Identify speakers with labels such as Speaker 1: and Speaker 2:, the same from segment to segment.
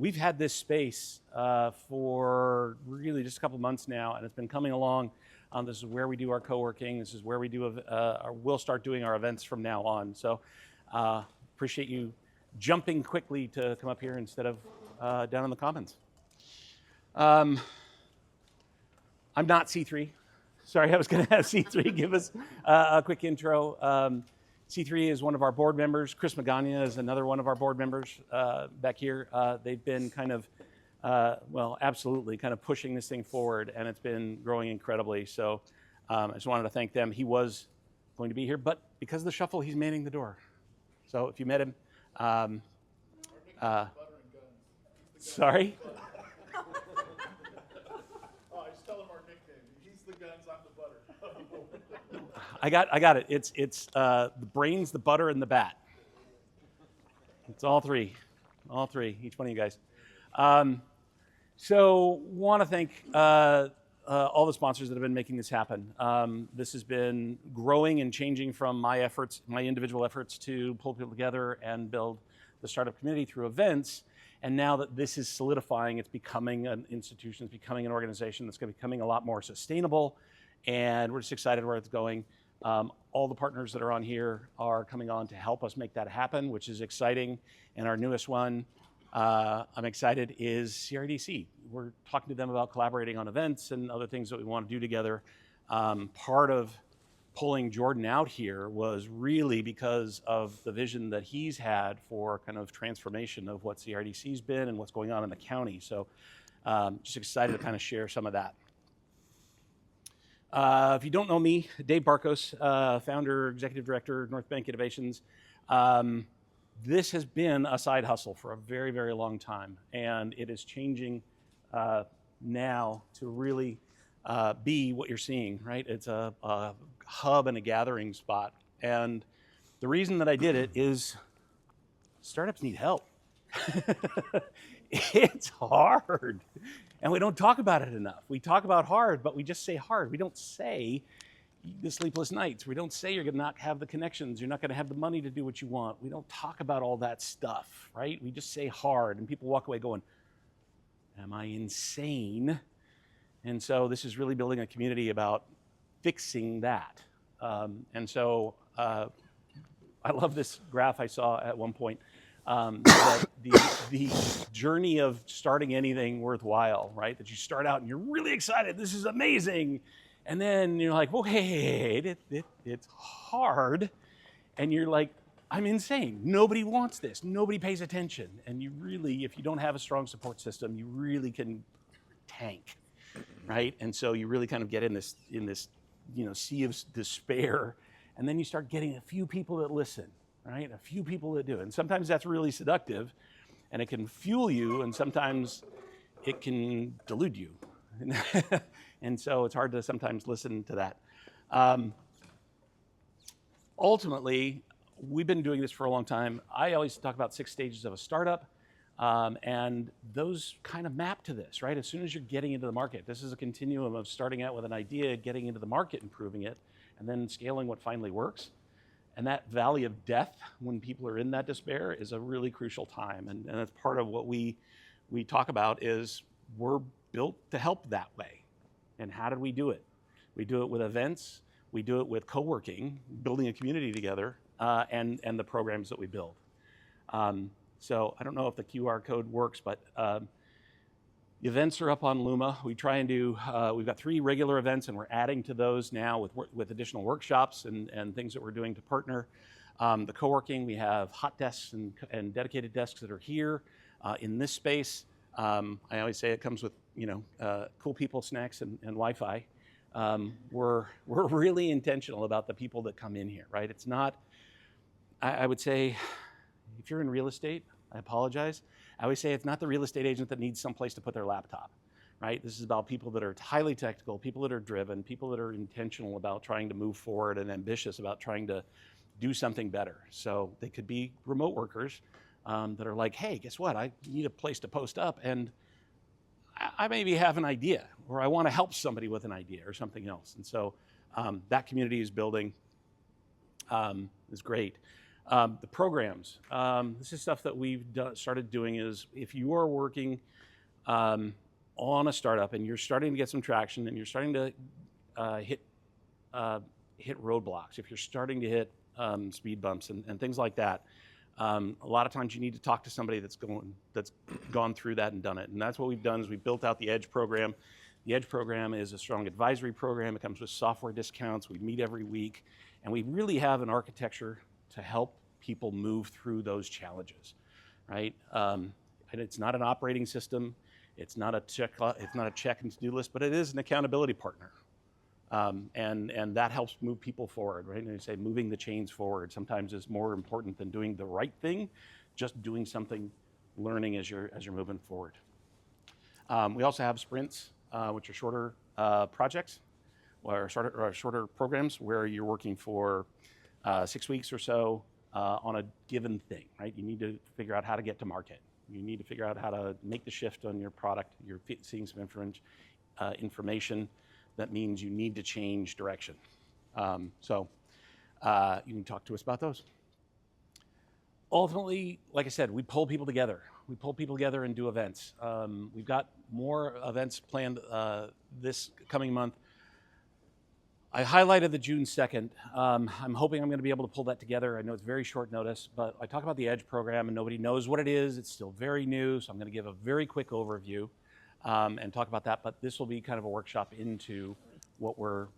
Speaker 1: we've had this space for really just a couple months now, and it's been coming along. This is where we do our co-working. This is where we do, we'll start doing our events from now on. So appreciate you jumping quickly to come up here instead of down in the Commons. I'm not C3. Sorry, I was going to have C3 give us a quick intro. C3 is one of our board members. Chris Magana is another one of our board members back here. They've been kind of, well, absolutely kind of pushing this thing forward, and it's been growing incredibly. So I just wanted to thank them. He was going to be here, but because of the shuffle, he's manning the door. So if you met him, sorry? I got it. It's the brains, the butter, and the bat. It's all three, each one of you guys. So want to thank all the sponsors that have been making this happen. This has been growing and changing from my efforts, my individual efforts to pull people together and build the startup community through events. And now that this is solidifying, it's becoming an institution, it's becoming an organization that's becoming a lot more sustainable. And we're just excited where it's going. All the partners that are on here are coming on to help us make that happen, which is exciting. And our newest one, I'm excited, is CREDC. We're talking to them about collaborating on events and other things that we want to do together. Part of pulling Jordan out here was really because of the vision that he's had for kind of transformation of what CREDC's been and what's going on in the county. So just excited to kind of share some of that. If you don't know me, Dave Barcos, founder, executive director, North Bank Innovations. This has been a side hustle for a very, very long time, and it is changing now to really be what you're seeing, right? It's a hub and a gathering spot. And the reason that I did it is startups need help. It's hard. And we don't talk about it enough. We talk about hard, but we just say hard. We don't say the sleepless nights. We don't say you're going to not have the connections. You're not going to have the money to do what you want. We don't talk about all that stuff, right? We just say hard, and people walk away going, am I insane? And so this is really building a community about fixing that. And so I love this graph I saw at one point. That the journey of starting anything worthwhile, right? That you start out and you're really excited, this is amazing. And then you're like, wait, it's hard. And you're like, I'm insane. Nobody wants this. Nobody pays attention. And you really, if you don't have a strong support system, you really can tank, right? And so you really kind of get in this sea of despair. And then you start getting a few people that listen. Right? A few people that do. And sometimes that's really seductive and it can fuel you, and sometimes it can delude you. And so it's hard to sometimes listen to that. Ultimately, we've been doing this for a long time. I always talk about 6 stages of a startup, and those kind of map to this, right? As soon as you're getting into the market, this is a continuum of starting out with an idea, getting into the market, improving it, and then scaling what finally works. And that valley of death, when people are in that despair, is a really crucial time. And that's part of what we talk about is we're built to help that way. And how did we do it? We do it with events. We do it with co-working, building a community together, and the programs that we build. So I don't know if the QR code works, but the events are up on Luma. We try and do, we've got 3 regular events, and we're adding to those now with additional workshops and things that we're doing to partner. The co-working, we have hot desks and dedicated desks that are here in this space. I always say it comes with cool people, snacks, and Wi-Fi. We're really intentional about the people that come in here, right? It's not, I would say, if you're in real estate, I apologize. I always say it's not the real estate agent that needs someplace to put their laptop, right? This is about people that are highly technical, people that are driven, people that are intentional about trying to move forward and ambitious about trying to do something better. So they could be remote workers that are like, hey, guess what? I need a place to post up, and I maybe have an idea, or I want to help somebody with an idea or something else. And so that community is building is great. The programs. This is stuff that we've started doing is if you are working on a startup and you're starting to get some traction and you're starting to hit roadblocks, if you're starting to hit speed bumps and things like that, a lot of times you need to talk to somebody that's gone through that and done it. And that's what we've done is we've built out the Edge program. The Edge program is a strong advisory program. It comes with software discounts. We meet every week. And we really have an architecture to help people move through those challenges, right? And it's not an operating system. It's not a check and to-do list, but it is an accountability partner. And that helps move people forward, right? And they say moving the chains forward sometimes is more important than doing the right thing, just doing something, learning as you're moving forward. We also have sprints, which are shorter projects or shorter programs where you're working for 6 weeks or so on a given thing, right? You need to figure out how to get to market. You need to figure out how to make the shift on your product. You're seeing some information that means you need to change direction. So you can talk to us about those. Ultimately, like I said, we pull people together. We pull people together and do events. We've got more events planned this coming month. I highlighted the June 2nd. I'm hoping I'm going to be able to pull that together. I know it's very short notice, but I talk about the Edge program and nobody knows what it is. It's still very new, so I'm going to give a very quick overview and talk about that. But this will be kind of a workshop into what we're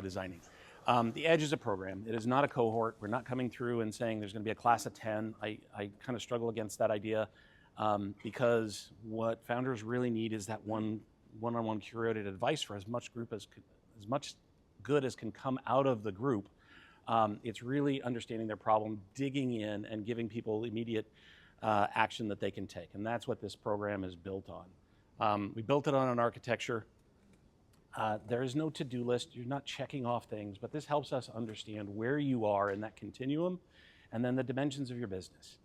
Speaker 1: designing. The Edge is a program. It is not a cohort. We're not coming through and saying there's going to be a class of 10. I kind of struggle against that idea because what founders really need is that one-on-one curated advice for as much good as can come out of the group. It's really understanding their problem, digging in, and giving people immediate action that they can take. And that's what this program is built on. We built it on an architecture. There is no to-do list. You're not checking off things, but this helps us understand where you are in that continuum and then the dimensions of your business.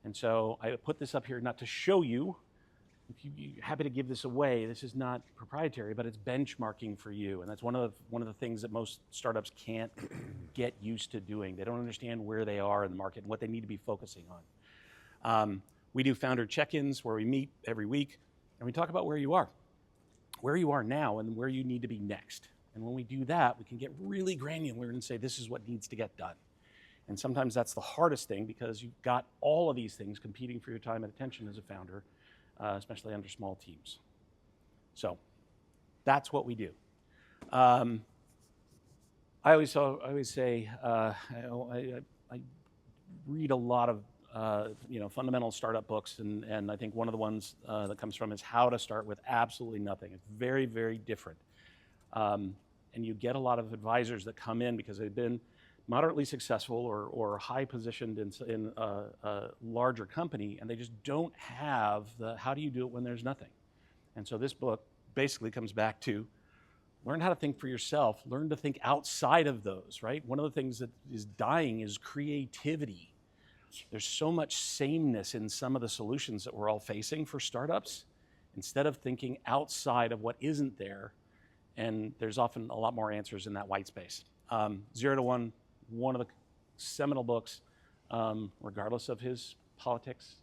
Speaker 1: And so I put this up here not to show you. If you're happy to give this away, this is not proprietary, but it's benchmarking for you. And that's one of the things that most startups can't get used to doing. They don't understand where they are in the market and what they need to be focusing on. We do founder check-ins where we meet every week and we talk about where you are now and where you need to be next. And when we do that, we can get really granular and say, this is what needs to get done. And sometimes that's the hardest thing because you've got all of these things competing for your time and attention as a founder, especially under small teams. So that's what we do. I always say, I read a lot of fundamental startup books, and I think one of the ones that comes from is How to Start with Absolutely Nothing. It's very, very different. And you get a lot of advisors that come in because they've been moderately successful or high positioned in a larger company, and they just don't have the how do you do it when there's nothing. And so this book basically comes back to learn how to think for yourself, learn to think outside of those, right? One of the things that is dying is creativity. There's so much sameness in some of the solutions that we're all facing for startups, instead of thinking outside of what isn't there, and there's often a lot more answers in that white space. 0 to 1, one of the seminal books, regardless of his politics.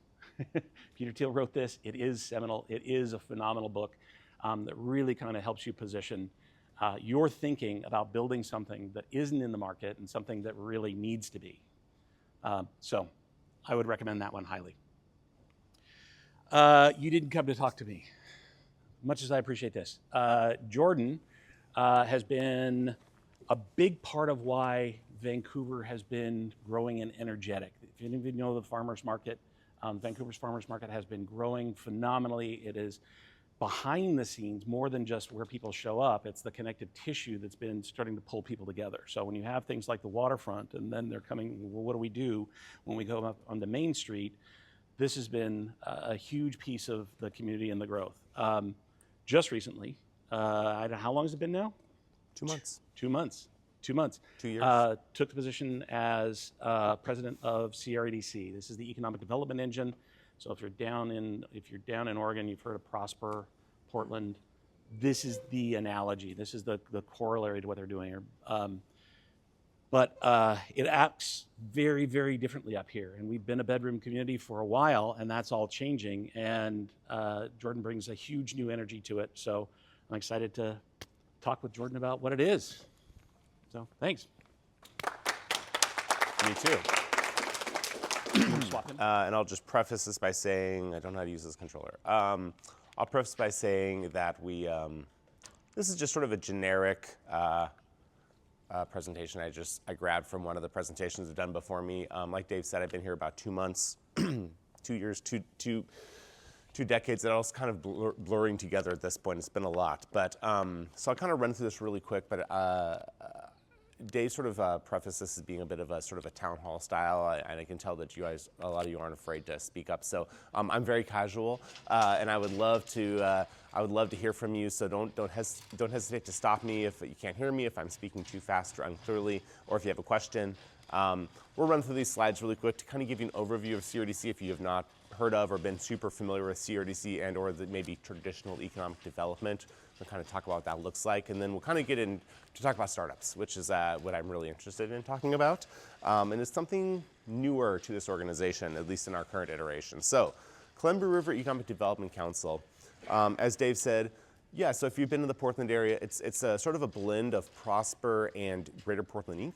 Speaker 1: Peter Thiel wrote this. It is seminal. It is a phenomenal book that really kind of helps you position your thinking about building something that isn't in the market and something that really needs to be. So I would recommend that one highly. You didn't come to talk to me, much as I appreciate this. Jordan has been a big part of why Vancouver has been growing and energetic. If any of you know the farmers market, Vancouver's farmers market has been growing phenomenally. It is behind the scenes more than just where people show up. It's the connective tissue that's been starting to pull people together. So when you have things like the waterfront and then they're coming, well, what do we do when we go up on the Main Street? This has been a huge piece of the community and the growth. Just recently, I don't know, how long has it been now?
Speaker 2: 2 months.
Speaker 1: 2 months. 2 months.
Speaker 2: 2 years.
Speaker 1: Took the position as President of CREDC. This is the economic development engine. So if you're down in Oregon, you've heard of Prosper, Portland. This is the analogy. This is the corollary to what they're doing. But it acts very, very differently up here. And we've been a bedroom community for a while, and that's all changing. And Jordan brings a huge new energy to it. So I'm excited to talk with Jordan about what it is. So thanks.
Speaker 2: Me too. And I'll just preface this by saying, I don't know how to use this controller. I'll preface by saying that this is just sort of a generic presentation I grabbed from one of the presentations that done before me. Like Dave said, I've been here about 2 months, 2 years, two decades. That all's kind of blurring together at this point. It's been a lot. But so I'll kind of run through this really quick. But Dave sort of prefaced this as being a bit of a sort of a town hall style, and I can tell that you guys, a lot of you aren't afraid to speak up. So I'm very casual, and I would love to hear from you. So don't hesitate to stop me if you can't hear me, if I'm speaking too fast or unclearly, or if you have a question. We'll run through these slides really quick to kind of give you an overview of CREDC if you have not heard of or been super familiar with CREDC and or the maybe traditional economic development. We'll kind of talk about what that looks like, and then we'll kind of get in to talk about startups, which is what I'm really interested in talking about. And it's something newer to this organization, at least in our current iteration. So, Columbia River Economic Development Council, as Dave said, yeah, so if you've been in the Portland area, it's a sort of a blend of Prosper and Greater Portland Inc.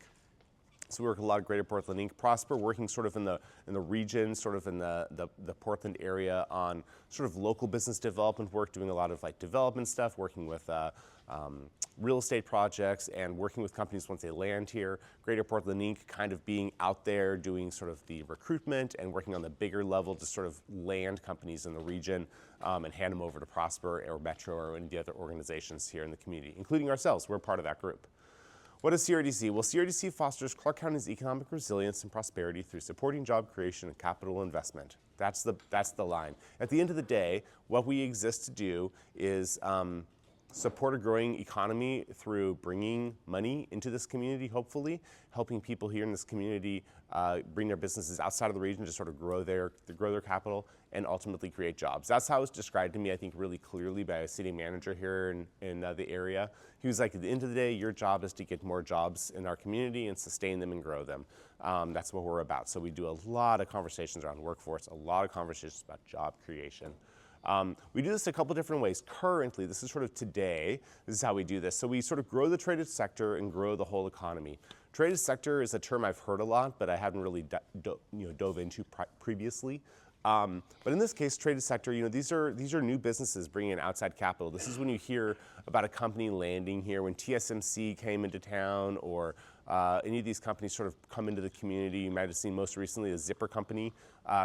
Speaker 2: So we work with a lot of Greater Portland Inc. Prosper, working sort of in the region, sort of in the Portland area on sort of local business development work, doing a lot of like development stuff, working with real estate projects and working with companies once they land here. Greater Portland Inc. kind of being out there doing sort of the recruitment and working on the bigger level to sort of land companies in the region and hand them over to Prosper or Metro or any of the other organizations here in the community, including ourselves. We're part of that group. What is CREDC? Well, CREDC fosters Clark County's economic resilience and prosperity through supporting job creation and capital investment. That's the line. At the end of the day, what we exist to do is support a growing economy through bringing money into this community, hopefully, helping people here in this community bring their businesses outside of the region to sort of grow their capital and ultimately create jobs. That's how it's described to me, I think, really clearly by a city manager here in the area. He was like, at the end of the day, your job is to get more jobs in our community and sustain them and grow them. That's what we're about. So we do a lot of conversations around workforce, a lot of conversations about job creation. We do this a couple different ways. Currently, this is sort of today, this is how we do this. So we sort of grow the traded sector and grow the whole economy. Traded sector is a term I've heard a lot, but I hadn't really dove into previously. But in this case, traded sector, these are new businesses bringing in outside capital. This is when you hear about a company landing here, when TSMC came into town, or any of these companies sort of come into the community. You might have seen most recently a zipper company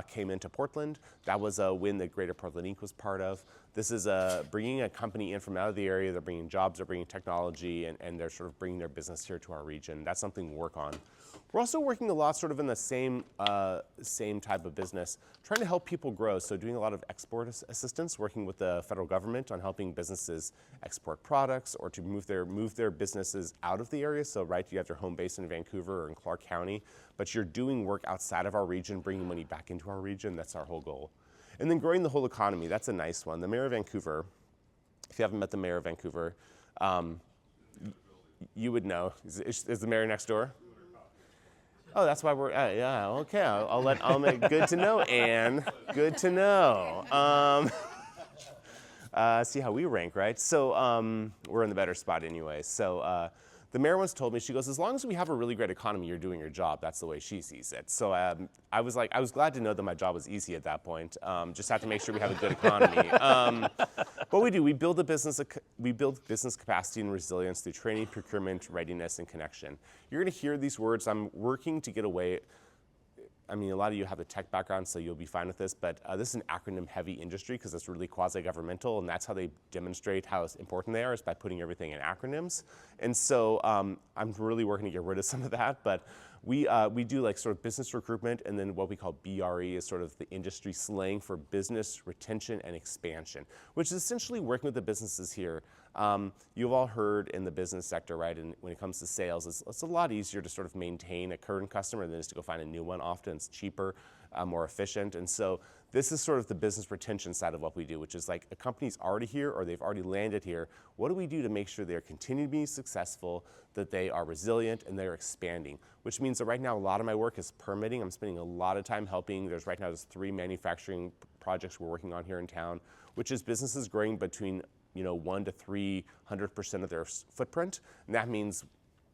Speaker 2: came into Portland. That was a win that Greater Portland Inc. was part of. This is bringing a company in from out of the area. They're bringing jobs, they're bringing technology, and they're sort of bringing their business here to our region. That's something we work on. We're also working a lot sort of in the same type of business, trying to help people grow. So doing a lot of export assistance, working with the federal government on helping businesses export products or to move their businesses out of the area. So right, you have your home base in Vancouver or in Clark County, but you're doing work outside of our region, bringing money back into our region. That's our whole goal. And then growing the whole economy, that's a nice one. The mayor of Vancouver, if you haven't met the mayor of Vancouver, you would know. Is the mayor next door? Oh, that's why we're, yeah, okay. I'll make, good to know, Anne. Good to know. See how we rank, right? So we're in the better spot anyway. So the mayor once told me, she goes, as long as we have a really great economy, you're doing your job. That's the way she sees it. So I was glad to know that my job was easy at that point. Just have to make sure we have a good economy. What we do, we build business capacity and resilience through training, procurement, readiness, and connection. You're going to hear these words. I'm working to get away. I mean, a lot of you have a tech background, so you'll be fine with this, but this is an acronym-heavy industry because it's really quasi-governmental, and that's how they demonstrate how important they are, is by putting everything in acronyms. And so I'm really working to get rid of some of that, but we do like sort of business recruitment, and then what we call BRE is sort of the industry slang for business retention and expansion, which is essentially working with the businesses here. You've all heard in the business sector, right, and when it comes to sales, it's a lot easier to sort of maintain a current customer than it is to go find a new one. Often it's cheaper more efficient. And so this is sort of the business retention side of what we do, which is like a company's already here or they've already landed here. What do we do to make sure they're continuing to be successful, that they are resilient and they're expanding? Which means that right now a lot of my work is permitting. I'm spending a lot of time helping. There's 3 manufacturing projects we're working on here in town, which is businesses growing between 1 to 300% of their footprint. And that means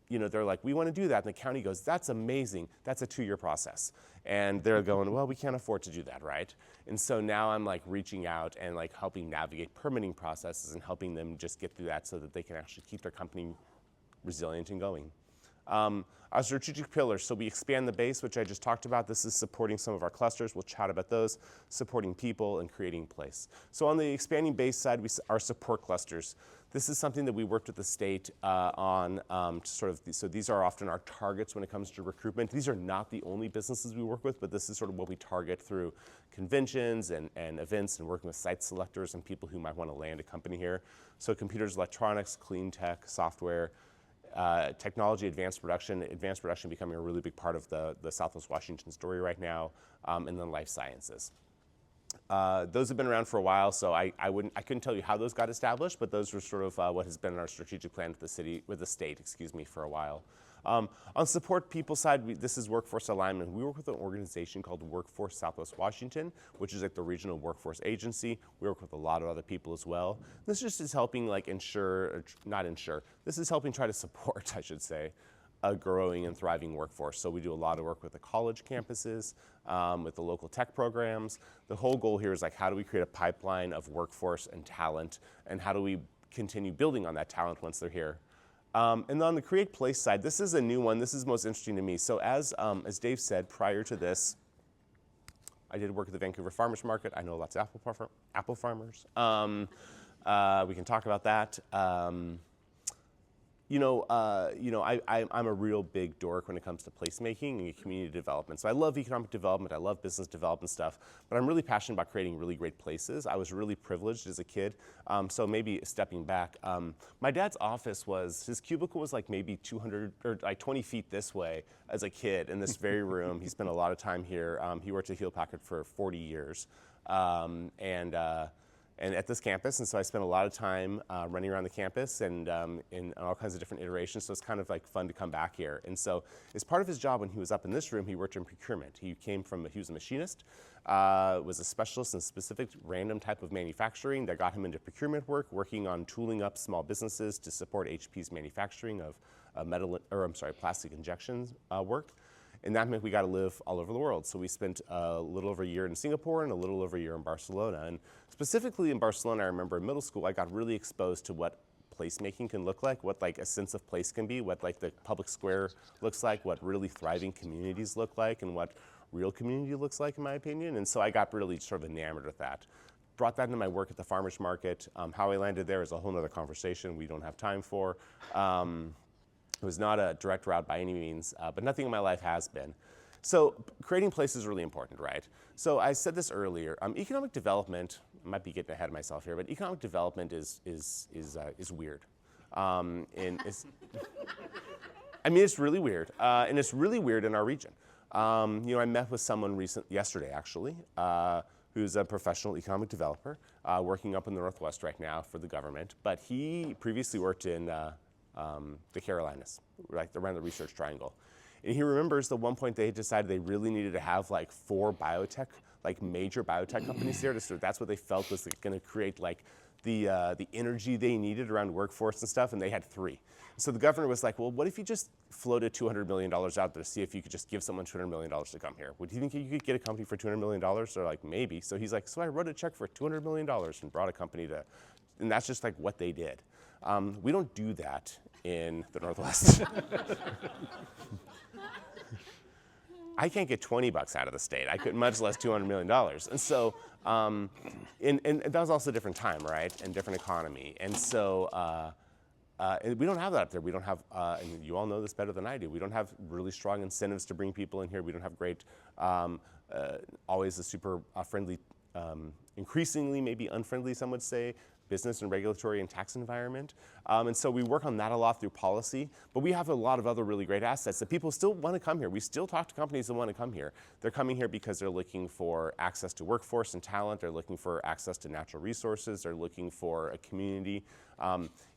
Speaker 2: they're like, we want to do that. And the county goes, that's amazing. That's a 2-year process. And they're going, well, we can't afford to do that, right? And so now I'm like reaching out and like helping navigate permitting processes and helping them just get through that so that they can actually keep their company resilient and going. Our strategic pillars, so we expand the base, which I just talked about. This is supporting some of our clusters. We'll chat about those, supporting people and creating place. So on the expanding base side, our support clusters. This is something that we worked with the state on so these are often our targets when it comes to recruitment. These are not the only businesses we work with, but this is sort of what we target through conventions and events and working with site selectors and people who might want to land a company here. So computers, electronics, clean tech, software, technology, advanced production becoming a really big part of the Southwest Washington story right now, and then life sciences. Those have been around for a while, so I couldn't tell you how those got established, but those were sort of what has been in our strategic plan with the state, for a while. On support people side, this is workforce alignment. We work with an organization called Workforce Southwest Washington, which is like the regional workforce agency. We work with a lot of other people as well. This just is helping this is helping try to support, I should say, a growing and thriving workforce. So we do a lot of work with the college campuses, with the local tech programs. The whole goal here is like, how do we create a pipeline of workforce and talent, and how do we continue building on that talent once they're here? And then on the create place side, this is a new one. This is most interesting to me. So as Dave said, prior to this, I did work at the Vancouver Farmers Market. I know lots of apple farmers. We can talk about that. I'm a real big dork when it comes to placemaking and community development. So I love economic development, I love business development stuff, but I'm really passionate about creating really great places. I was really privileged as a kid. So maybe stepping back, my dad's office his cubicle was like maybe 200 or like 20 feet this way as a kid in this very room. He spent a lot of time here. He worked at Hewlett Packard for 40 years. And at this campus, and so I spent a lot of time running around the campus and in all kinds of different iterations, so it's kind of like fun to come back here. And so as part of his job when he was up in this room, he worked in procurement. He was a machinist, was a specialist in a specific random type of manufacturing that got him into procurement work, working on tooling up small businesses to support HP's manufacturing of plastic injection work. And that meant we got to live all over the world. So we spent a little over a year in Singapore and a little over a year in Barcelona. And specifically in Barcelona, I remember in middle school, I got really exposed to what placemaking can look like, what like a sense of place can be, what like the public square looks like, what really thriving communities look like, and what real community looks like, in my opinion. And so I got really sort of enamored with that. Brought that into my work at the farmers market. How I landed there is a whole other conversation we don't have time for. It was not a direct route by any means, but nothing in my life has been. So creating place is really important, right? So I said this earlier. Economic development, I might be getting ahead of myself here, but economic development is weird. It's really weird, and it's really weird in our region. I met with someone yesterday, actually, who's a professional economic developer working up in the Northwest right now for the government, but he previously worked in the Carolinas, right around the Research Triangle. And he remembers the one point they decided they really needed to have like 4 biotech, like major biotech companies there. That's what they felt was going to create like the energy they needed around workforce and stuff, and they had 3. So the governor was like, well, what if you just floated $200 million out there to see if you could just give someone $200 million to come here? Would you think you could get a company for $200 million? They're like, maybe. So he's like, so I wrote a check for $200 million and brought a company and that's just like what they did. We don't do that in the Northwest. I can't get $20 out of the state. I couldn't, much less $200 million. And so, and that was also a different time, right? And different economy. And so, and we don't have that up there. We don't have, and you all know this better than I do, we don't have really strong incentives to bring people in here. We don't have great, always a super friendly, increasingly maybe unfriendly, some would say, business and regulatory and tax environment. And so we work on that a lot through policy, but we have a lot of other really great assets that people still want to come here. We still talk to companies that want to come here. They're coming here because they're looking for access to workforce and talent. They're looking for access to natural resources. They're looking for a community.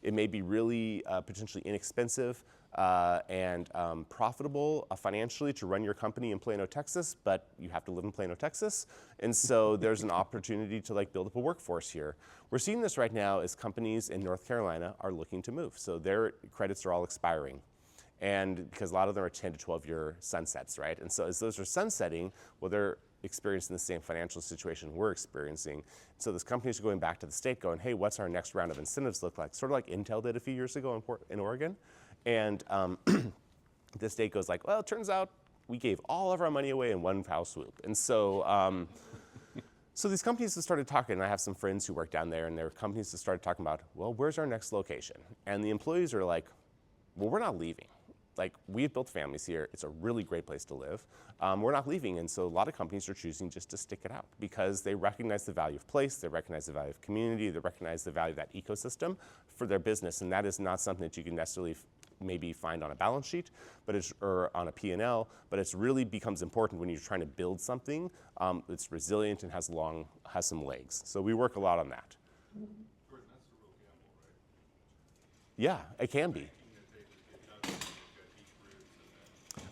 Speaker 2: It may be really potentially inexpensive and profitable financially to run your company in Plano, Texas, but you have to live in Plano, Texas. And so there's an opportunity to build up a workforce here. We're seeing this right now as companies in North Carolina are looking to move. So their credits are all expiring. And because a lot of them are 10 to 12 year sunsets, right? And so as those are sunsetting, well, they're experiencing the same financial situation we're experiencing. So those companies are going back to the state going, hey, what's our next round of incentives look like? Sort of like Intel did a few years ago in Oregon. And the state goes like, well, it turns out we gave all of our money away in one foul swoop. And so, so these companies have started talking, and I have some friends who work down there, and their companies have started talking about, well, where's our next location? And the employees are like, well, we're not leaving. We've built families here. It's a really great place to live. We're not leaving, and so a lot of companies are choosing just to stick it out because they recognize the value of place, they recognize the value of community, they recognize the value of that ecosystem for their business, and that is not something that you can necessarily maybe find on a balance sheet, or on a P&L, but it really becomes important when you're trying to build something that's resilient and has some legs. So we work a lot on that.
Speaker 3: Jordan, that's a real gamble, right?
Speaker 2: Yeah, it can be.
Speaker 3: You've got deep roots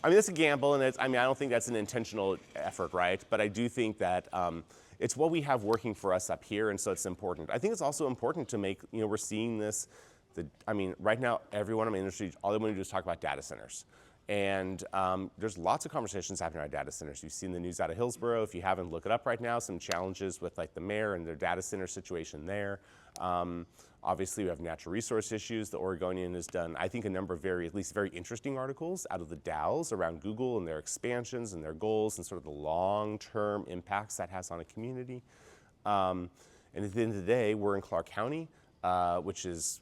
Speaker 3: and then
Speaker 2: That's a gamble, and I don't think that's an intentional effort, right? But I do think that it's what we have working for us up here, and so it's important. I think it's also important to make, we're seeing this, right now, everyone in my industry, all they want to do is talk about data centers. And there's lots of conversations happening around data centers. You've seen the news out of Hillsborough. If you haven't, look it up right now. Some challenges with the mayor and their data center situation there. Obviously, we have natural resource issues. The Oregonian has done, I think, a number of at least very interesting articles out of the Dows around Google and their expansions and their goals and sort of the long-term impacts that has on a community. And at the end of the day, we're in Clark County, which does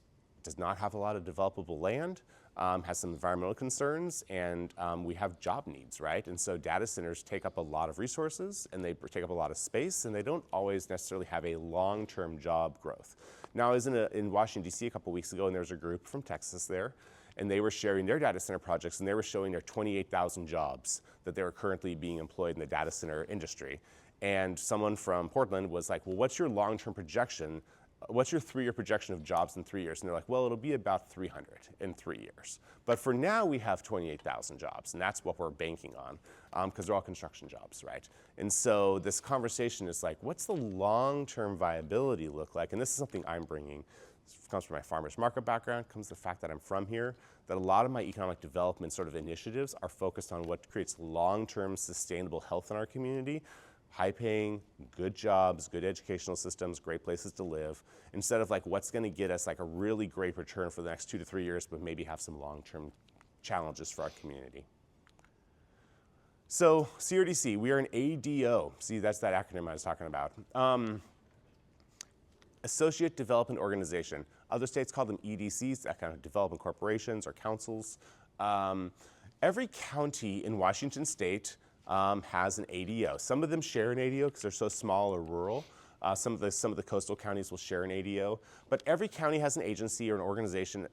Speaker 2: not have a lot of developable land. Has some environmental concerns, and we have job needs, right? And so data centers take up a lot of resources, and they take up a lot of space, and they don't always necessarily have a long-term job growth. Now, I was in Washington, D.C. a couple weeks ago, and there was a group from Texas there, and they were sharing their data center projects, and they were showing their 28,000 jobs that they were currently being employed in the data center industry. And someone from Portland was like, well, what's your long-term projection? What's your 3-year projection of jobs in 3 years? And they're like, well, it'll be about 300 in 3 years. But for now, we have 28,000 jobs, and that's what we're banking on, because they're all construction jobs, right? And so this conversation is like, what's the long-term viability look like? And this is something I'm bringing. This comes from my farmer's market background, comes the fact that I'm from here, that a lot of my economic development sort of initiatives are focused on what creates long-term sustainable health in our community. High-paying, good jobs, good educational systems, great places to live, instead of what's going to get us a really great return for the next 2 to 3 years, but maybe have some long-term challenges for our community. So CREDC, we are an ADO. See, that's that acronym I was talking about. Associate Development Organization. Other states call them EDCs, Economic Development Corporations or councils. Every county in Washington state has an ADO. Some of them share an ADO because they're so small or rural. Some of the coastal counties will share an ADO, but every county has an agency or an organization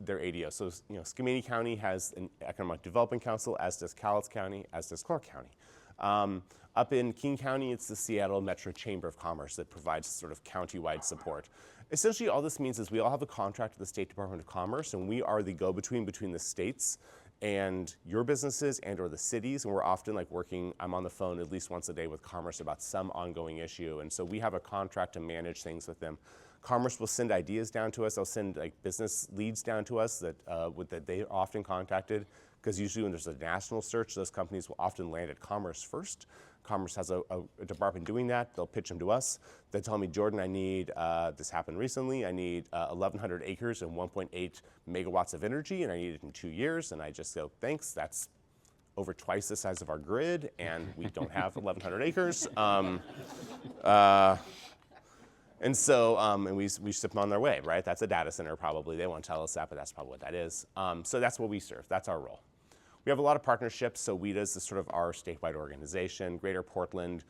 Speaker 2: their ADO. So Skamania County has an Economic Development Council, as does Cowlitz County, as does Clark County. Up in King County, it's the Seattle Metro Chamber of Commerce that provides sort of county-wide support. Essentially, all this means is we all have a contract with the State Department of Commerce, and we are the go-between between the states and your businesses and or the cities, and we're often working, I'm on the phone at least once a day with Commerce about some ongoing issue, and so we have a contract to manage things with them. Commerce will send ideas down to us, they'll send business leads down to us that they often contacted, because usually when there's a national search, those companies will often land at Commerce first. Commerce has a department doing that. They'll pitch them to us. They tell me, Jordan, I need, this happened recently, I need 1,100 acres and 1.8 megawatts of energy, and I need it in 2 years. And I just go, thanks, that's over twice the size of our grid, and we don't have 1,100 acres. And so, and we ship them on their way, right? That's a data center probably. They won't tell us that, but that's probably what that is. So that's what we serve. That's our role. We have a lot of partnerships. So WIDA is sort of our statewide organization. Greater Portland,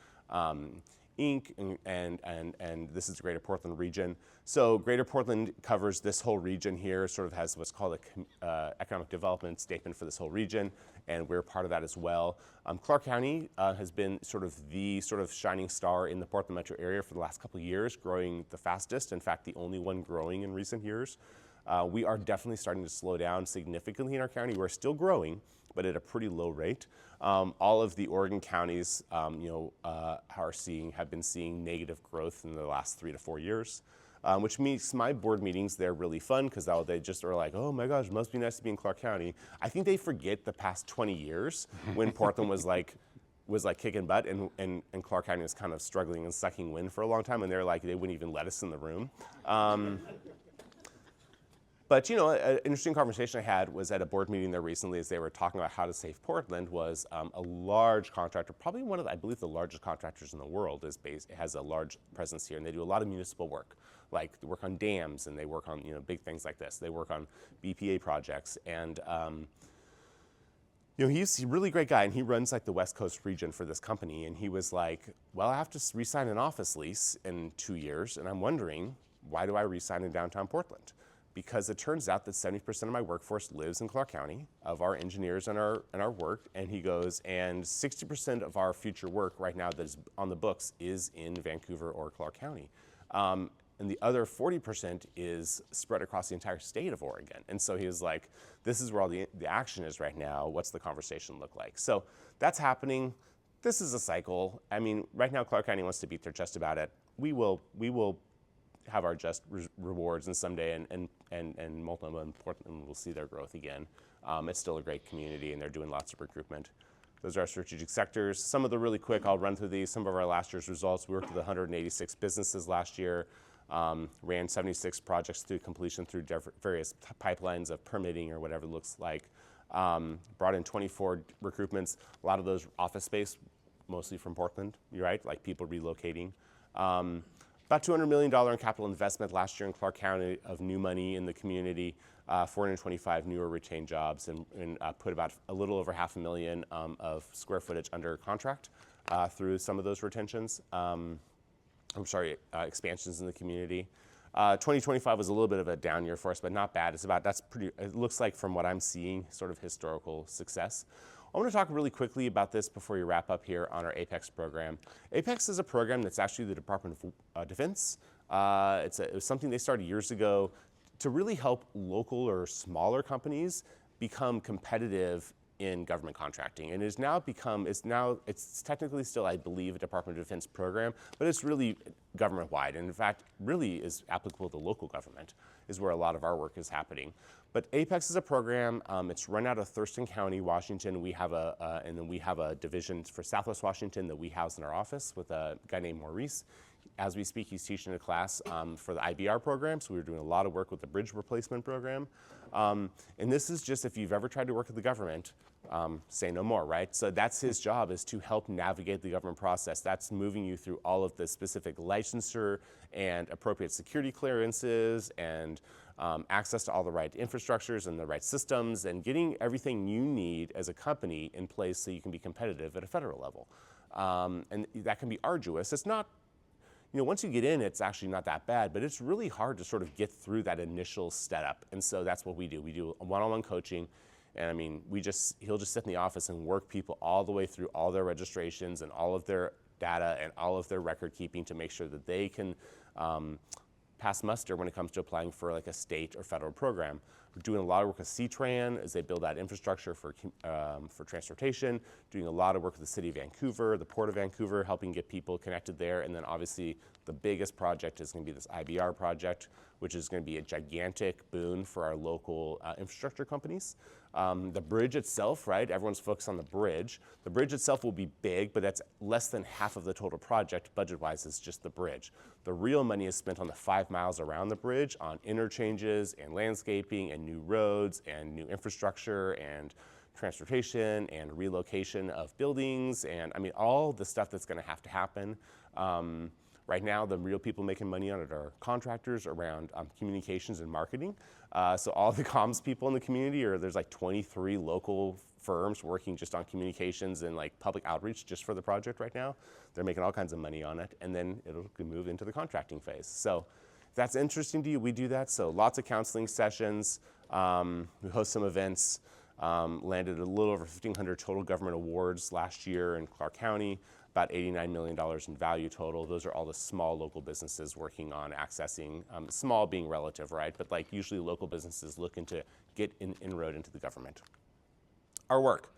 Speaker 2: Inc., and this is the Greater Portland region. So Greater Portland covers this whole region here, sort of has what's called a economic development statement for this whole region, and we're part of that as well. Clark County has been sort of the shining star in the Portland metro area for the last couple of years, growing the fastest, in fact, the only one growing in recent years. We are definitely starting to slow down significantly in our county. We're still growing, but at a pretty low rate. All of the Oregon counties, have been seeing negative growth in the last 3 to 4 years, which makes my board meetings, they're really fun because they just are like, oh my gosh, it must be nice to be in Clark County. I think they forget the past 20 years when Portland was like kicking butt and Clark County was kind of struggling and sucking wind for a long time, and they wouldn't even let us in the room. But an interesting conversation I had was at a board meeting there recently as they were talking about how to save Portland was a large contractor, probably one of I believe the largest contractors in the world has a large presence here, and they do a lot of municipal work. Like they work on dams and they work on big things like this. They work on BPA projects, and he's a really great guy, and he runs like the West Coast region for this company. And he was like, well, I have to re-sign an office lease in 2 years, and I'm wondering, why do I re-sign in downtown Portland? Because it turns out that 70% of my workforce lives in Clark County, of our engineers and our work, and he goes, and 60% of our future work right now that is on the books is in Vancouver or Clark County. And the other 40% is spread across the entire state of Oregon. And so he was like, this is where all the action is right now. What's the conversation look like? So that's happening. This is a cycle. I mean, right now Clark County wants to beat their chest about it. We will have our just rewards, and someday and Multnomah and Portland will see their growth again. It's still a great community, and they're doing lots of recruitment. Those are our strategic sectors. Some of the really quick, I'll run through these. Some of our last year's results. We worked with 186 businesses last year, ran 76 projects through completion through various pipelines of permitting or whatever it looks like. Brought in 24 recruitments, a lot of those office space, mostly from Portland, you're right, like people relocating. About $200 million in capital investment last year in Clark County of new money in the community, 425 new or retained jobs, and put about a little over $500,000 of square footage under contract through some of those retentions. Expansions in the community. 2025 was a little bit of a down year for us, but not bad. It looks like from what I'm seeing, sort of historical success. I want to talk really quickly about this before we wrap up here on our APEX program. APEX is a program that's actually the Department of Defense. It was something they started years ago to really help local or smaller companies become competitive in government contracting. And it's technically still, I believe, a Department of Defense program, but it's really government-wide. And in fact, really is applicable to local government, is where a lot of our work is happening. But APEX is a program. It's run out of Thurston County, Washington. We have and then we have a division for Southwest Washington that we house in our office with a guy named Maurice. As we speak, he's teaching a class for the IBR program. So we're doing a lot of work with the bridge replacement program. And this is just, if you've ever tried to work with the government, say no more, right? So that's his job, is to help navigate the government process. That's moving you through all of the specific licensure and appropriate security clearances and access to all the right infrastructures and the right systems, and getting everything you need as a company in place so you can be competitive at a federal level. And that can be arduous. It's not, once you get in, it's actually not that bad, but it's really hard to sort of get through that initial setup. And so that's what we do. We do one-on-one coaching. And I mean, he'll just sit in the office and work people all the way through all their registrations and all of their data and all of their record keeping to make sure that they can pass muster when it comes to applying for like a state or federal program. We're doing a lot of work with CTRAN as they build out infrastructure for transportation, doing a lot of work with the city of Vancouver, the Port of Vancouver, helping get people connected there. And then obviously the biggest project is going to be this IBR project, which is going to be a gigantic boon for our local infrastructure companies. The bridge itself, right? Everyone's focused on the bridge. The bridge itself will be big, but that's less than half of the total project, budget-wise, is just the bridge. The real money is spent on the 5 miles around the bridge, on interchanges and landscaping and new roads and new infrastructure and transportation and relocation of buildings and, I mean, all the stuff that's going to have to happen. Right now, the real people making money on it are contractors around communications and marketing. So all the comms people in the community, there's like 23 local firms working just on communications and like public outreach just for the project right now. They're making all kinds of money on it, and then it'll move into the contracting phase. So if that's interesting to you, we do that. So lots of counseling sessions. We host some events. Landed a little over 1,500 total government awards last year in Clark County, about $89 million in value total. Those are all the small local businesses working on accessing, small being relative, right? But like usually local businesses looking to get an inroad into the government. Our work.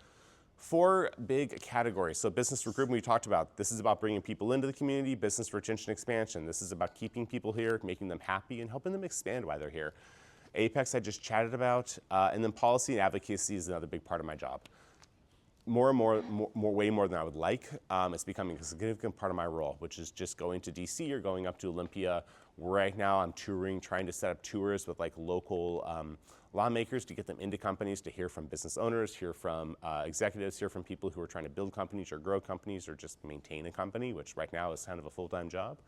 Speaker 2: 4 big categories. So business recruitment we talked about. This is about bringing people into the community. Business retention expansion. This is about keeping people here, making them happy, and helping them expand while they're here. Apex I just chatted about, and then policy and advocacy is another big part of my job. Way more than I would like. It's becoming a significant part of my role, which is just going to DC or going up to Olympia. Right now I'm touring, trying to set up tours with like local lawmakers to get them into companies, to hear from business owners, hear from executives, hear from people who are trying to build companies or grow companies or just maintain a company, which right now is kind of a full-time job.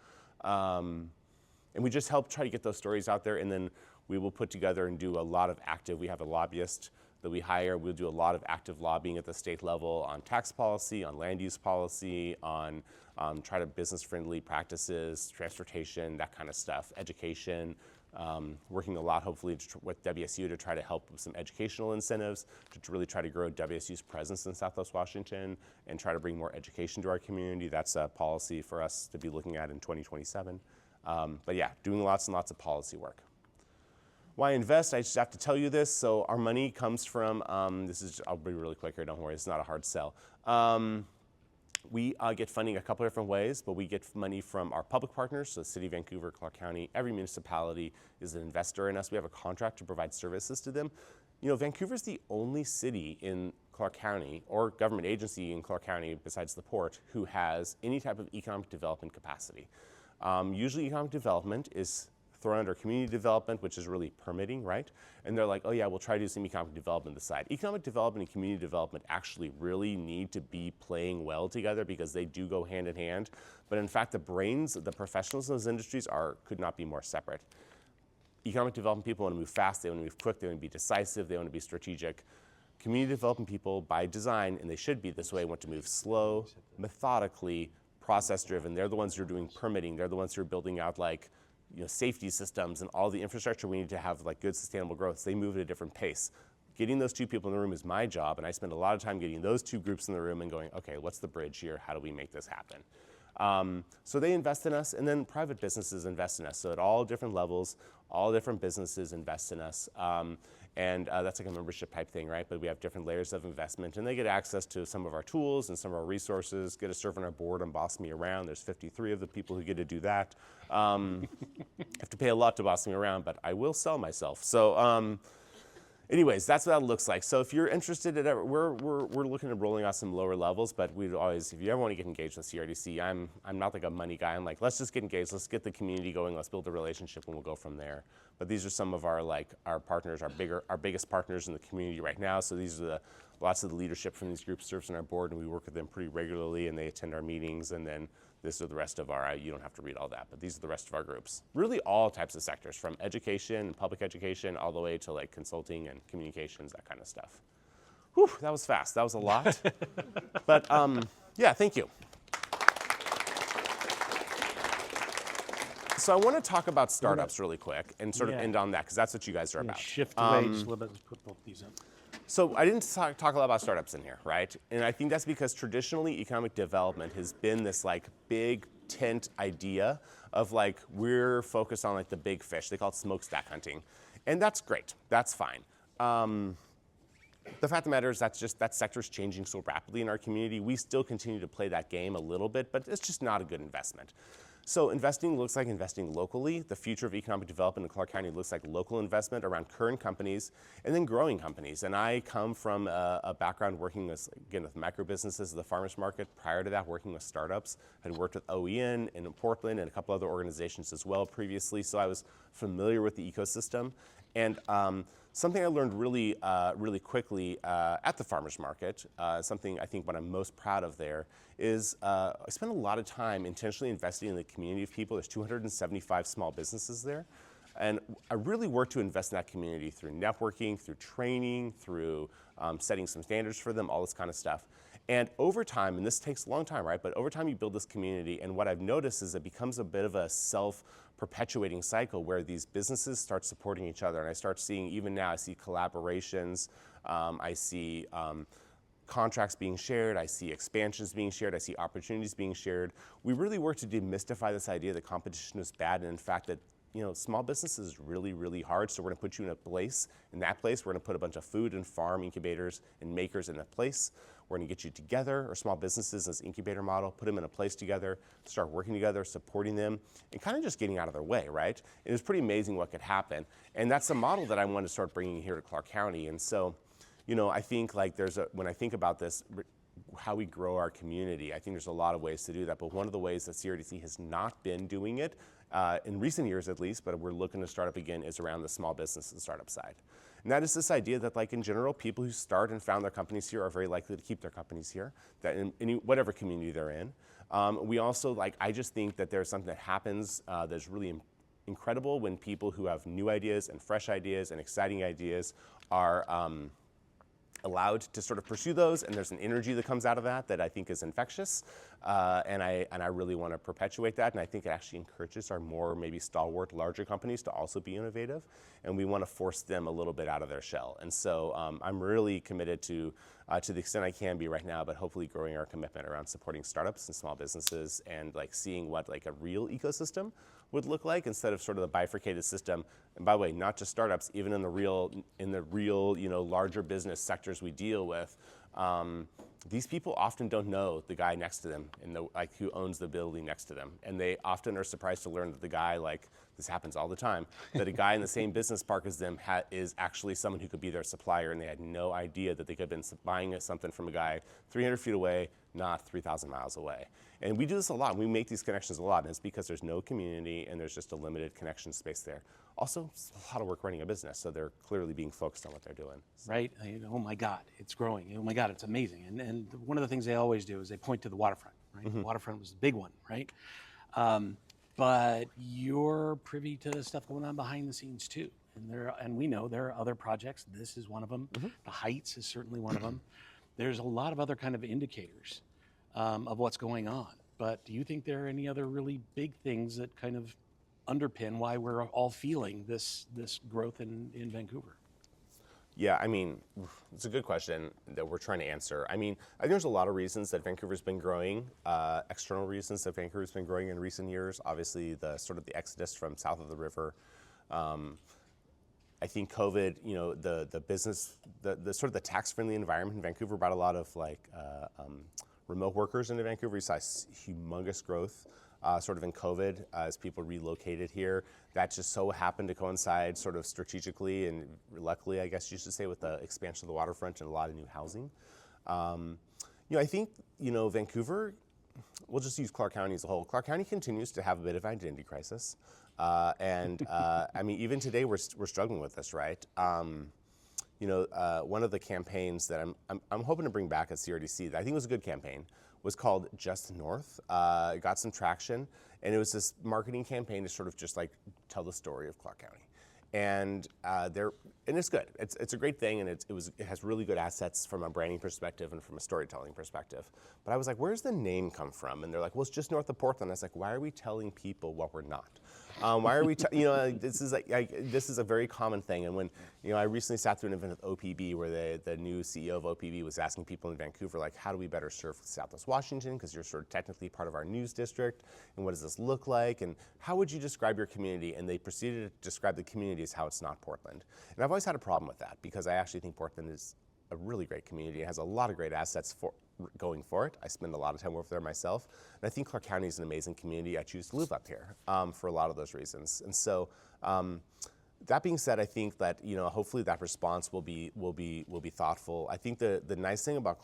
Speaker 2: And we just help try to get those stories out there, and then we will put together and do a lot of active, we have a lobbyist that we hire. We'll do a lot of active lobbying at the state level on tax policy, on land use policy, on try to business-friendly practices, transportation, that kind of stuff, education. Working a lot, hopefully, with WSU to try to help with some educational incentives, to really try to grow WSU's presence in Southwest Washington and try to bring more education to our community. That's a policy for us to be looking at in 2027. But yeah, doing lots and lots of policy work. Why invest? I just have to tell you this. So our money comes from, I'll be really quick here, don't worry, it's not a hard sell. We get funding a couple different ways, but we get money from our public partners, so City of Vancouver, Clark County, every municipality is an investor in us. We have a contract to provide services to them. You know, Vancouver's the only city in Clark County or government agency in Clark County besides the port who has any type of economic development capacity. Usually economic development is thrown under community development, which is really permitting, right? And they're like, oh yeah, we'll try to do some economic development on the side. Economic development and community development actually really need to be playing well together because they do go hand in hand. But in fact, the brains, the professionals in those industries could not be more separate. Economic development people want to move fast, they want to move quick, they want to be decisive, they want to be strategic. Community development people, by design, and they should be this way, want to move slow, methodically, process-driven. They're the ones who are doing permitting. They're the ones who are building out like, safety systems and all the infrastructure we need to have like good sustainable growth. So they move at a different pace. Getting those two people in the room is my job, and I spend a lot of time getting those two groups in the room and going, okay, what's the bridge here? How do we make this happen? So they invest in us, and then private businesses invest in us. So at all different levels, all different businesses invest in us. And that's like a membership type thing, right? But we have different layers of investment, and they get access to some of our tools and some of our resources, get to serve on our board and boss me around. There's 53 of the people who get to do that. I have to pay a lot to boss me around, but I will sell myself. So anyways, that's what that looks like. So if you're interested in we're looking at rolling out some lower levels, but we'd always, if you ever want to get engaged with CRDC, I'm not like a money guy. I'm like, let's just get engaged, let's get the community going, let's build a relationship, and we'll go from there. But these are some of our partners, our biggest partners in the community right now. So these are lots of the leadership from these groups serves on our board, and we work with them pretty regularly, and they attend our meetings. And then this are the rest of you don't have to read all that, but these are the rest of our groups. Really all types of sectors, from education and public education all the way to like consulting and communications, that kind of stuff. Whew, that was fast. That was a lot. But yeah, thank you. So I want to talk about startups really quick and sort of end on that, because that's what you guys are about.
Speaker 1: Shift away just a little bit. Let's put both these up.
Speaker 2: So I didn't talk a lot about startups in here, right? And I think that's because traditionally economic development has been this like big tent idea of like, we're focused on like the big fish. They call it smokestack hunting. And that's great. That's fine. The fact of the matter is that sector is changing so rapidly in our community. We still continue to play that game a little bit, but it's just not a good investment. So investing looks like investing locally. The future of economic development in Clark County looks like local investment around current companies and then growing companies. And I come from a background working with micro businesses, the farmers market. Prior to that, working with startups. I'd worked with OEN in Portland and a couple other organizations as well previously. So I was familiar with the ecosystem. And something I learned really, really quickly at the farmers market, something I think what I'm most proud of there is I spent a lot of time intentionally investing in the community of people. There's 275 small businesses there. And I really work to invest in that community through networking, through training, through setting some standards for them, all this kind of stuff. And over time, and this takes a long time, right? But over time you build this community, and what I've noticed is it becomes a bit of a self-perpetuating cycle where these businesses start supporting each other. And I start seeing, even now, I see collaborations, I see contracts being shared, I see expansions being shared, I see opportunities being shared. We really work to demystify this idea that competition is bad, and in fact that small business is really, really hard, so we're gonna put you in a place. In that place, we're gonna put a bunch of food and farm incubators and makers in a place. We're gonna get you together, or small businesses, this incubator model, put them in a place together, start working together, supporting them, and kind of just getting out of their way, right? It was pretty amazing what could happen. And that's a model that I want to start bringing here to Clark County. And so, I think like when I think about this, how we grow our community, I think there's a lot of ways to do that. But one of the ways that CREDC has not been doing it, in recent years at least, but we're looking to start up again, is around the small business and startup side. And that is this idea that, like, in general, people who start and found their companies here are very likely to keep their companies here, that in whatever community they're in. We also, I just think that there's something that happens that's really incredible when people who have new ideas and fresh ideas and exciting ideas are allowed to sort of pursue those, and there's an energy that comes out of that I think is infectious, and I really want to perpetuate that, and I think it actually encourages our more maybe stalwart, larger companies to also be innovative, and we want to force them a little bit out of their shell. And so I'm really committed to the extent I can be right now, but hopefully growing our commitment around supporting startups and small businesses, and seeing what a real ecosystem would look like instead of sort of the bifurcated system. And by the way, not just startups, even in the real larger business sectors we deal with, these people often don't know the guy next to them who owns the building next to them, and they often are surprised to learn that the guy, this happens all the time, that a guy in the same business park as them is actually someone who could be their supplier, and they had no idea that they could have been buying something from a guy 300 feet away, not 3,000 miles away. And we do this a lot. We make these connections a lot, and it's because there's no community and there's just a limited connection space there. Also, it's a lot of work running a business, so they're clearly being focused on what they're doing. So.
Speaker 1: Right? Oh my God, it's growing. Oh my God, it's amazing. And one of the things they always do is they point to the waterfront, right? Mm-hmm. The waterfront was the big one, right? But you're privy to stuff going on behind the scenes too. And we know there are other projects. This is one of them. Mm-hmm. The Heights is certainly one of them. There's a lot of other kind of indicators of what's going on. But do you think there are any other really big things that kind of underpin why we're all feeling this growth in Vancouver?
Speaker 2: Yeah, I mean, it's a good question that we're trying to answer. I mean, I think there's a lot of reasons that Vancouver's been growing, external reasons that Vancouver's been growing in recent years. Obviously, the exodus from south of the river. I think COVID, the business, the sort of the tax-friendly environment in Vancouver brought a lot of remote workers into Vancouver. We saw humongous growth sort of in COVID as people relocated here. That just so happened to coincide sort of strategically and luckily, I guess you should say, with the expansion of the waterfront and a lot of new housing. I think, Vancouver, we'll just use Clark County as a whole. Clark County continues to have a bit of identity crisis. I mean, even today we're struggling with this, right? One of the campaigns that I'm hoping to bring back at CREDC that I think was a good campaign was called Just North. It got some traction, and it was this marketing campaign to sort of just tell the story of Clark County. And it's good. It's a great thing, and it has really good assets from a branding perspective and from a storytelling perspective. But I was like, where's the name come from? And they're like, well, it's just north of Portland. I was like, why are we telling people what we're not? Why are we? This is a very common thing. And when I recently sat through an event with OPB where the new CEO of OPB was asking people in Vancouver, how do we better serve Southwest Washington? Because you're sort of technically part of our news district. And what does this look like? And how would you describe your community? And they proceeded to describe the community as how it's not Portland. And I've always had a problem with that because I actually think Portland is a really great community. It has a lot of great assets going for it. I spend a lot of time over there myself. And I think Clark County is an amazing community. I choose to live up here for a lot of those reasons. And so that being said, I think that hopefully that response will be thoughtful. I think the nice thing about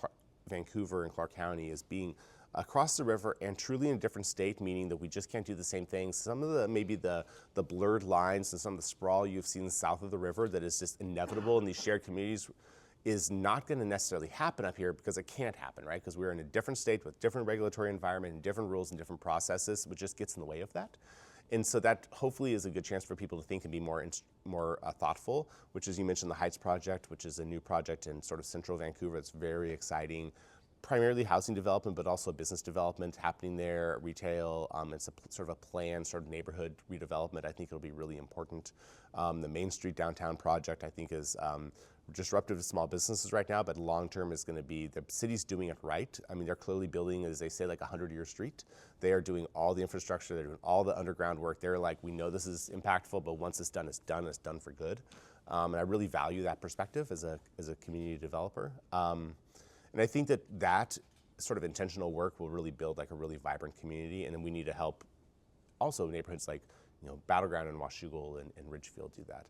Speaker 2: Vancouver and Clark County is being across the river and truly in a different state, meaning that we just can't do the same things. Some of the maybe the blurred lines and some of the sprawl you've seen south of the river that is just inevitable in these shared communities is not going to necessarily happen up here because it can't happen, right? Because we're in a different state with different regulatory environment and different rules and different processes, which just gets in the way of that. And so that hopefully is a good chance for people to think and be more thoughtful, which is, you mentioned the Heights Project, which is a new project in sort of central Vancouver. It's very exciting. Primarily housing development, but also business development happening there, retail. It's a sort of a planned sort of neighborhood redevelopment. I think it'll be really important. The Main Street Downtown Project, I think, is disruptive to small businesses right now, but long term is going to be, the city's doing it right. I mean, they're clearly building, as they say, like a 100-year street. They are doing all the infrastructure, they're doing all the underground work. They're like, we know this is impactful, but once it's done, it's done for good. And I really value that perspective as a community developer. And I think that sort of intentional work will really build like a really vibrant community, and then we need to help also neighborhoods like Battleground and Washougal and Ridgefield do that.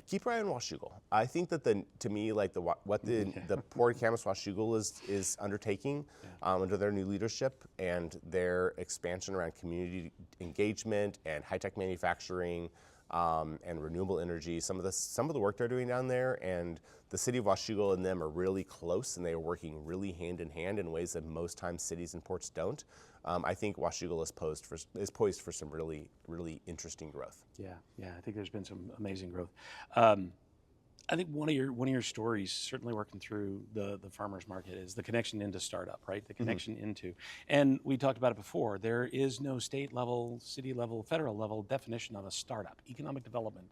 Speaker 2: Keep your eye on Washougal. I think that to me, like what the Port of Camas Washougal is undertaking under their new leadership and their expansion around community engagement and high-tech manufacturing and renewable energy. Some of the work they're doing down there, and the city of Washougal and them are really close, and they are working really hand in hand in ways that most times cities and ports don't. I think Washougal is poised for some really, really interesting growth.
Speaker 1: Yeah, I think there's been some amazing growth. I think one of your stories, certainly working through the farmers market, is the connection into startup, right? The connection into, and we talked about it before. There is no state level, city level, federal level definition of a startup. Economic development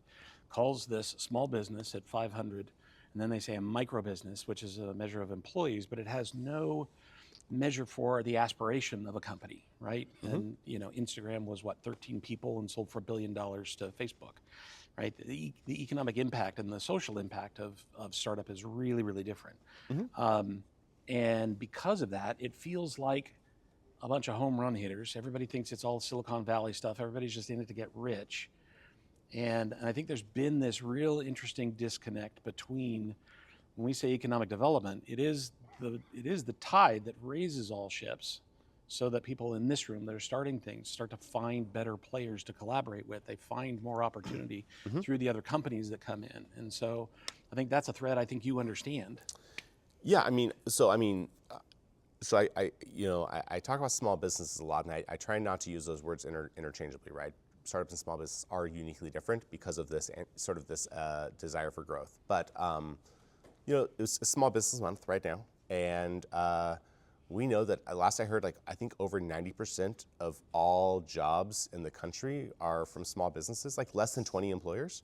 Speaker 1: calls this small business at 500, and then they say a micro business, which is a measure of employees, but it has no measure for the aspiration of a company, right? And Instagram was 13 people and sold for $1 billion to Facebook, right? The economic impact and the social impact of startup is really, really different. And because of that, it feels like a bunch of home run hitters. Everybody thinks it's all Silicon Valley stuff. Everybody's just in it to get rich. And I think there's been this real interesting disconnect between, when we say economic development, it is the tide that raises all ships, so that people in this room that are starting things start to find better players to collaborate with. They find more opportunity through the other companies that come in. And so I think that's a thread I think you understand.
Speaker 2: Yeah, I talk about small businesses a lot, and I try not to use those words interchangeably, right? Startups and small businesses are uniquely different because of this sort of this desire for growth. But it's a small business month right now, and we know that last I heard, I think over 90% of all jobs in the country are from small businesses, like less than 20 employers.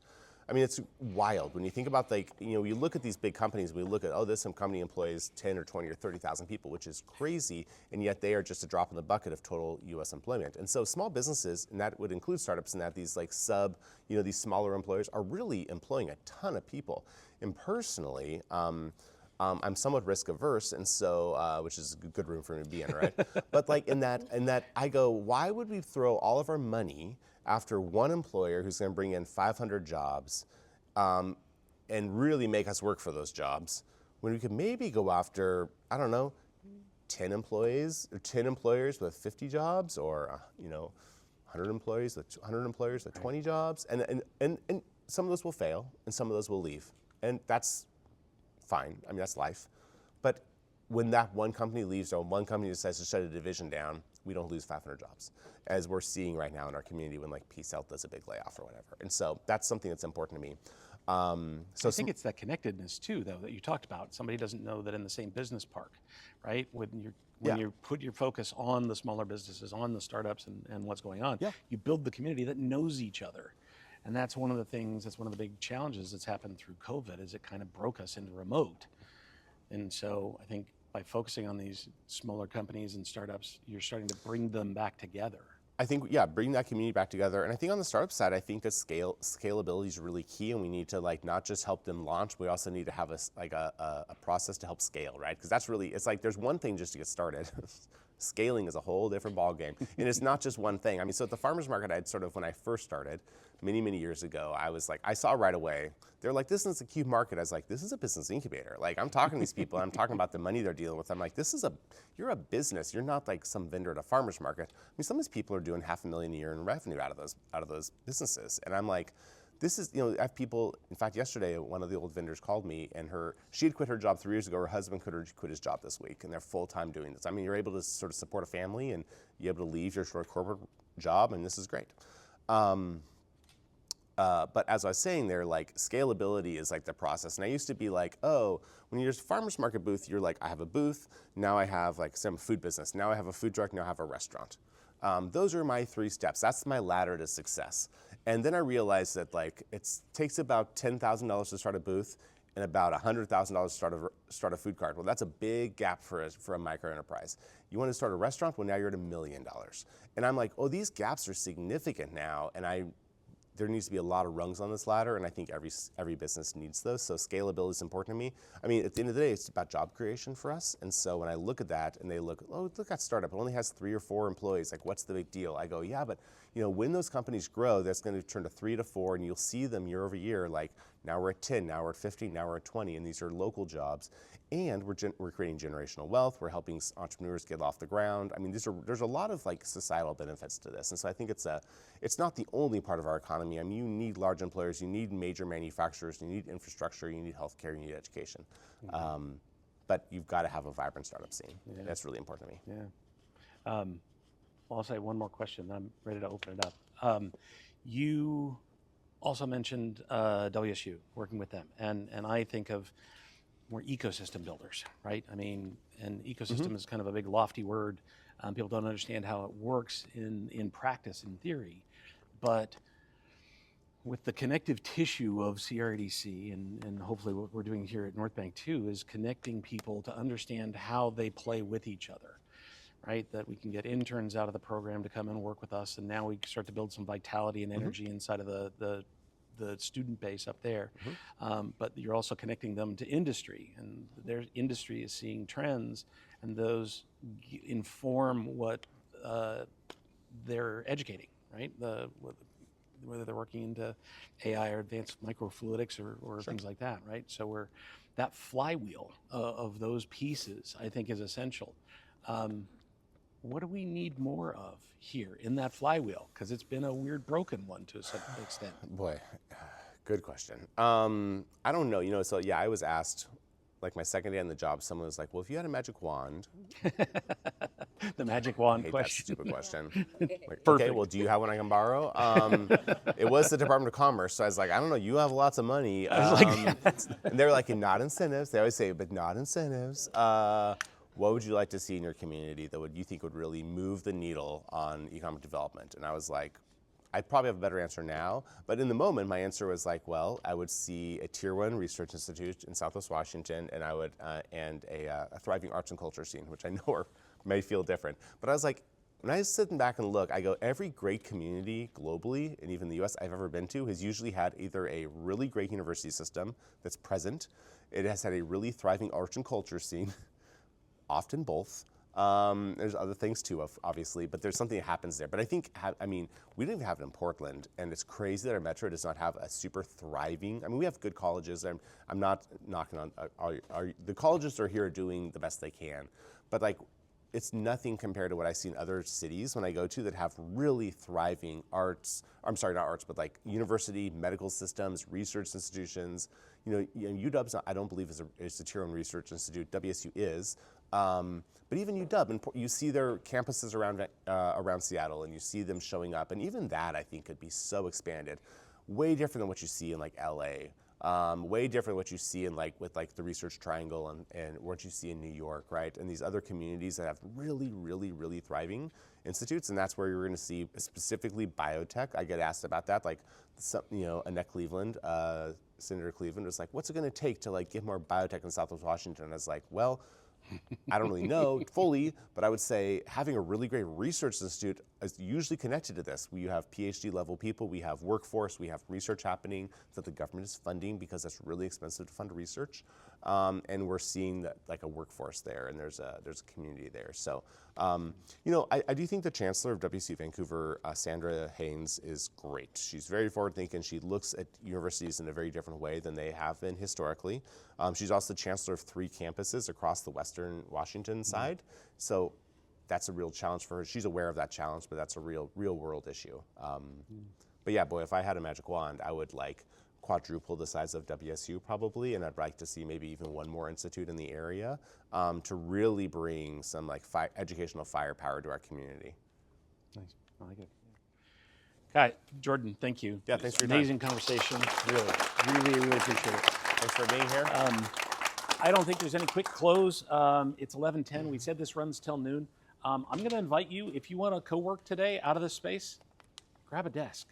Speaker 2: I mean, it's wild when you think about you look at these big companies. We look at, this company employs 10 or 20 or 30,000 people, which is crazy, and yet they are just a drop in the bucket of total U.S. employment. And so small businesses, and that would include startups, and that these these smaller employers are really employing a ton of people. And personally, I'm somewhat risk averse, and so which is a good room for me to be in, right? But in that I go, why would we throw all of our money after one employer who's going to bring in 500 jobs and really make us work for those jobs, when we could maybe go after, 10 employees or 10 employers with 50 jobs, or 100 employees with 20 jobs, and some of those will fail and some of those will leave, and that's fine. I mean, that's life. But when that one company leaves, or one company decides to shut a division down, we don't lose 500 jobs, as we're seeing right now in our community when Peace Health does a big layoff or whatever. And so that's something that's important to me.
Speaker 1: I think it's that connectedness too, though, that you talked about. Somebody doesn't know that in the same business park, right? When you put your focus on the smaller businesses, on the startups and what's going on, you build the community that knows each other. And that's one of the things, that's one of the big challenges that's happened through COVID, is it kind of broke us into remote. And so I think by focusing on these smaller companies and startups, you're starting to bring them back together.
Speaker 2: I think, bring that community back together. And I think on the startup side, I think that scalability is really key, and we need to not just help them launch, we also need to have a process to help scale, right? Because that's really, it's there's one thing just to get started. Scaling is a whole different ballgame. And it's not just one thing. I mean, so at the farmer's market, I'd sort of, when I first started, many, many years ago, I was like, I saw right away, they're like, this is a Couve market. I was like, this is a business incubator. Like, I'm talking to these people, I'm talking about the money they're dealing with. I'm like, you're a business. You're not like some vendor at a farmer's market. I mean, some of these people are doing $500,000 a year in revenue out of those businesses. And I'm like, this is, I have people, in fact, yesterday, one of the old vendors called me and she had quit her job 3 years ago. Her husband quit his job this week, and they're full-time doing this. I mean, you're able to sort of support a family and you're able to leave your sort of corporate job, and this is great. But as I was saying there, like, scalability is like the process. And I used to be like, oh, when you're a farmer's market booth, you're like, I have a booth, now I have like some food business, now I have a food truck, now I have a restaurant. Those are my 3 steps. That's my ladder to success. And then I realized that like it takes about $10,000 to start a booth and about $100,000 to start a food cart. Well, that's a big gap for a micro enterprise. You want to start a restaurant? Well, now you're at $1 million. And I'm like, oh, these gaps are significant now, and there needs to be a lot of rungs on this ladder, and I think every business needs those. So scalability is important to me. I mean, at the end of the day, it's about job creation for us. And so when I look at that and they look at that startup, it only has 3 or 4 employees. Like, what's the big deal? I go, yeah, but when those companies grow, that's going to turn to 3 to 4, and you'll see them year over year. Like, now we're at 10, now we're at 15, now we're at 20, and these are local jobs. And we're creating generational wealth. We're helping entrepreneurs get off the ground. I mean, there's a lot of like societal benefits to this. And so I think it's not the only part of our economy. I mean, you need large employers, you need major manufacturers, you need infrastructure, you need healthcare, you need education. Mm-hmm. But you've got to have a vibrant startup scene. Yeah. That's really important to me.
Speaker 1: Yeah. Well, I'll say one more question, then I'm ready to open it up. You also mentioned WSU, working with them. And I think of more ecosystem builders, right? I mean, and ecosystem is kind of a big lofty word. People don't understand how it works in practice, in theory. But with the connective tissue of CREDC, and hopefully what we're doing here at North Bank too, is connecting people to understand how they play with each other, right? That we can get interns out of the program to come and work with us, and now we start to build some vitality and energy inside of the student base up there. But you're also connecting them to industry, and their industry is seeing trends, and those inform what they're educating, right? Whether they're working into AI or advanced microfluidics or things like that, right? So that flywheel of those pieces, I think, is essential. What do we need more of here in that flywheel? Because it's been a weird broken one to a certain extent.
Speaker 2: Boy, good question. I don't know, so yeah, I was asked, like my second day on the job, someone was like, well, if you had a magic wand.
Speaker 1: The magic wand
Speaker 2: I hate
Speaker 1: question.
Speaker 2: That stupid question. Like,
Speaker 1: Perfect.
Speaker 2: Okay, well, do you have one I can borrow? It was the Department of Commerce, so I was like, I don't know, you have lots of money. And they were like, not incentives. They always say, but not incentives. What would you like to see in your community that you think would really move the needle on economic development? And I was like, I probably have a better answer now, but in the moment, my answer was like, well, I would see a Tier 1 research institute in Southwest Washington, and I would and a thriving arts and culture scene, which I know may feel different. But I was like, when I sit back and look, I go, every great community globally, and even the U.S. I've ever been to, has usually had either a really great university system that's present, it has had a really thriving arts and culture scene, often both. There's other things too, obviously, but there's something that happens there. But I think, we don't even have it in Portland, and it's crazy that our metro does not have a super thriving. I mean, we have good colleges. I'm not knocking on the colleges are here doing the best they can, but like, it's nothing compared to what I see in other cities when I go to that have really thriving arts. I'm sorry, not arts, but like university, medical systems, research institutions. UW's I don't believe is a Tier 1 research institute. WSU is. But even UW, and you see their campuses around Seattle, and you see them showing up, and even that I think could be so expanded, way different than what you see in like LA, way different than what you see in with the Research Triangle and what you see in New York, right? And these other communities that have really, really, really thriving institutes, and that's where you're going to see specifically biotech. I get asked about that, Annette Cleveland, Senator Cleveland was like, what's it going to take to get more biotech in Southwest Washington? And I was like, well, I don't really know fully, but I would say having a really great research institute is usually connected to this. We have PhD level people, we have workforce, we have research happening that the government is funding because that's really expensive to fund research. And we're seeing that like a workforce there, and there's a community there. So, you know, I do think the Chancellor of WC Vancouver, Sandra Haynes, is great. She's very forward thinking. She looks at universities in a very different way than they have been historically. She's also the Chancellor of 3 campuses across the Western Washington side. So that's a real challenge for her. She's aware of that challenge, but that's a real world issue. But yeah, boy, if I had a magic wand, I would like quadruple the size of WSU probably, and I'd like to see maybe even one more institute in the area to really bring some like educational firepower to our community.
Speaker 1: Nice. I like it. Guy, Jordan, thank you.
Speaker 2: Yeah, thanks for your time.
Speaker 1: Amazing conversation. Really appreciate it.
Speaker 2: Thanks for being here.
Speaker 1: I don't think there's any quick close. It's 11:10. We said this runs till noon. I'm going to invite you, if you want to co-work today out of this space, grab a desk.